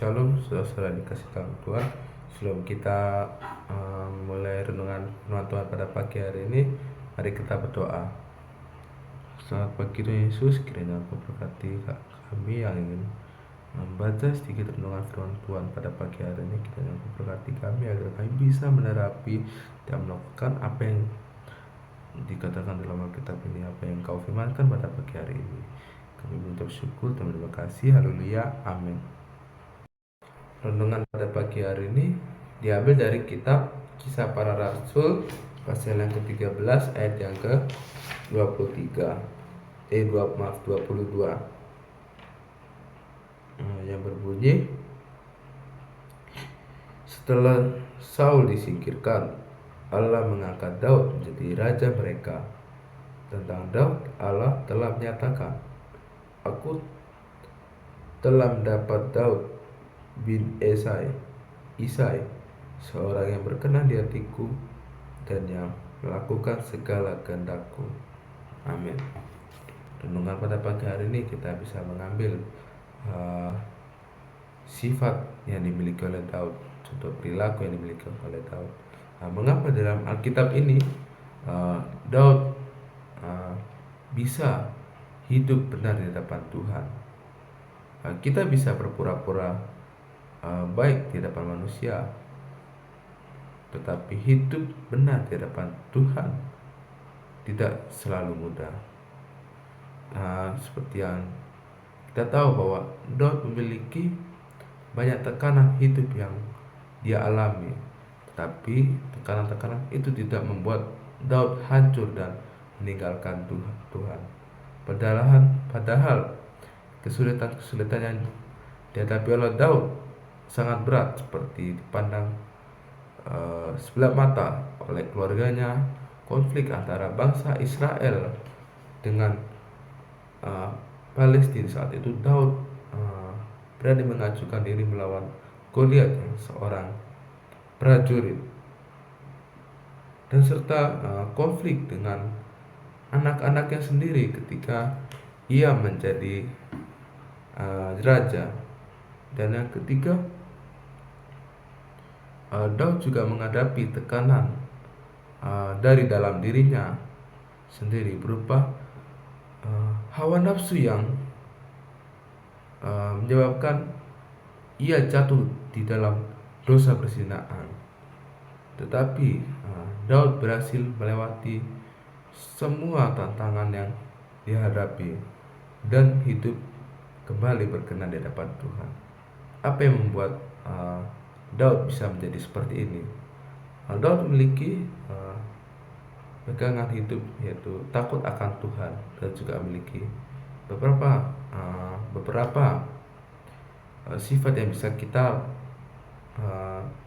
Shalom, saudara-saudara dikasih Tuhan. Sebelum kita mulai renungan firman Tuhan pada pagi hari ini, mari kita berdoa. Selamat pagi Tuhan Yesus, kiranya Engkau berkati kami yang ingin membaca sedikit renungan firman Tuhan pada pagi hari ini. Kiranya Engkau berkati kami agar kami bisa menerapi dan melakukan apa yang dikatakan dalam Alkitab ini, apa yang Kau firmankan pada pagi hari ini. Kami mengucap syukur dan terima kasih. Haleluya, amin. Renungan pada pagi hari ini diambil dari kitab Kisah Para Rasul pasal yang ke-13 ayat yang ke-22. Yang berbunyi, setelah Saul disingkirkan, Allah mengangkat Daud menjadi raja mereka. Tentang Daud, Allah telah menyatakan, Aku telah mendapat Daud bin Isai, seorang yang berkenan di hatiku dan yang melakukan segala kehendakku. Amin. Renungan pada pagi hari ini kita bisa mengambil sifat yang dimiliki oleh Daud, contoh perilaku yang dimiliki oleh Daud. Mengapa dalam Alkitab ini Daud bisa hidup benar di hadapan Tuhan? Kita bisa berpura-pura baik di hadapan manusia, tetapi hidup benar di hadapan Tuhan tidak selalu mudah. Seperti yang kita tahu bahwa Daud memiliki banyak tekanan hidup yang dia alami, tetapi tekanan-tekanan itu tidak membuat Daud hancur dan meninggalkan Tuhan. Padahal kesulitan-kesulitan yang dihadapi oleh Daud sangat berat, seperti dipandang sebelah mata oleh keluarganya, konflik antara bangsa Israel dengan Palestina. Saat itu Daud berani mengajukan diri melawan Goliat yang seorang prajurit, dan serta konflik dengan anak-anaknya sendiri ketika ia menjadi raja. Dan yang ketiga, Daud juga menghadapi tekanan dari dalam dirinya sendiri berupa hawa nafsu yang menyebabkan ia jatuh di dalam dosa perzinahan. Tetapi Daud berhasil melewati semua tantangan yang dihadapi dan hidup kembali berkenan di hadapan Tuhan. Apa yang membuat Daud bisa menjadi seperti ini? Daud memiliki pegangan hidup, yaitu takut akan Tuhan, dan juga memiliki beberapa sifat yang bisa kita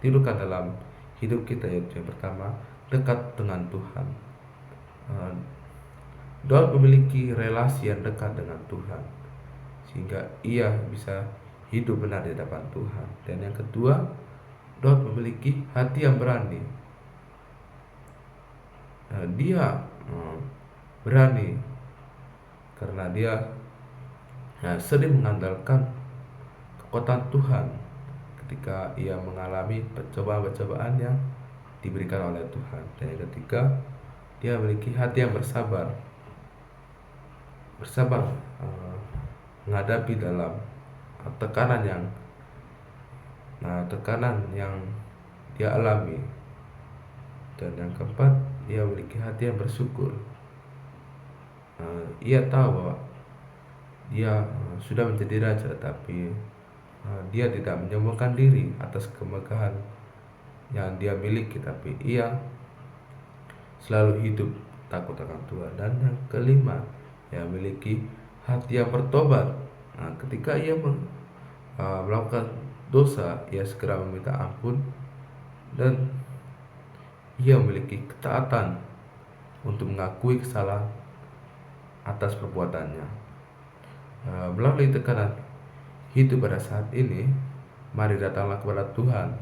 tirukan dalam hidup kita, yaitu yang pertama, dekat dengan Tuhan. Daud memiliki relasi yang dekat dengan Tuhan sehingga ia bisa hidup benar di hadapan Tuhan. Dan yang kedua, Daud memiliki hati yang berani. Dia berani karena dia sering mengandalkan kekuatan Tuhan ketika ia mengalami percobaan-percobaan yang diberikan oleh Tuhan. Dan yang ketiga, dia memiliki hati yang bersabar menghadapi dalam tekanan yang dia alami. Dan yang keempat, dia memiliki hati yang bersyukur. Ia tahu bahwa dia sudah menjadi raja, tetapi dia tidak menyombongkan diri atas kemegahan yang dia miliki, tapi ia selalu hidup takut akan Tuhan. Dan yang kelima, ia memiliki hati yang bertobat. Ketika ia melakukan dosa, ia segera meminta ampun, dan ia memiliki ketaatan untuk mengakui kesalahan atas perbuatannya. Melalui tekanan hidup pada saat ini, mari datanglah kepada Tuhan,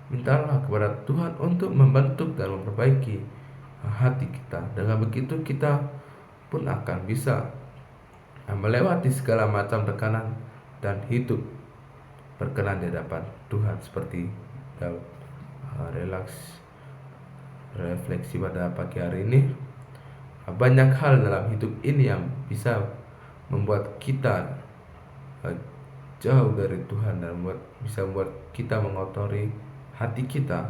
mintalah kepada Tuhan untuk membentuk dan memperbaiki hati kita. Dengan begitu kita pun akan bisa melewati segala macam tekanan dan hidup berkenan di hadapan Tuhan seperti Daud. Refleksi pada pagi hari ini, banyak hal dalam hidup ini yang bisa membuat kita jauh dari Tuhan dan bisa membuat kita mengotori hati kita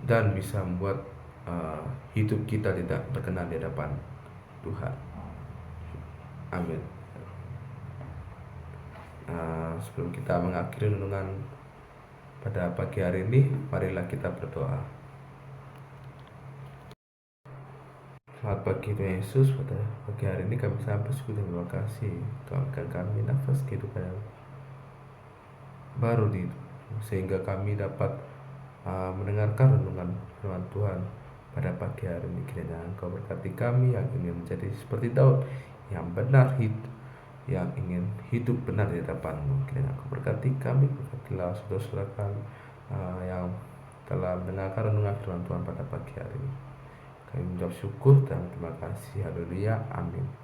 dan bisa membuat hidup kita tidak berkenan di hadapan Tuhan. Amin. Sebelum kita mengakhiri renungan pada pagi hari ini, marilah kita berdoa. Selamat pagi Tuhan Yesus, pada pagi hari ini kami sampai syukur dan terima kasih Tuhan kami nafas kehidupan yang baru sehingga kami dapat mendengarkan renungan firman Tuhan pada pagi hari ini. Kiranya Engkau berkati kami yang ingin menjadi seperti Daud, yang benar yang ingin hidup benar di hadapan-Mu. Kiranya Engkau berkati kami, berkatilah saudara-saudara kami yang telah mendengarkan renungan firman Tuhan pada pagi hari ini. Kami mengucap syukur dan terima kasih. Haleluya. Amin.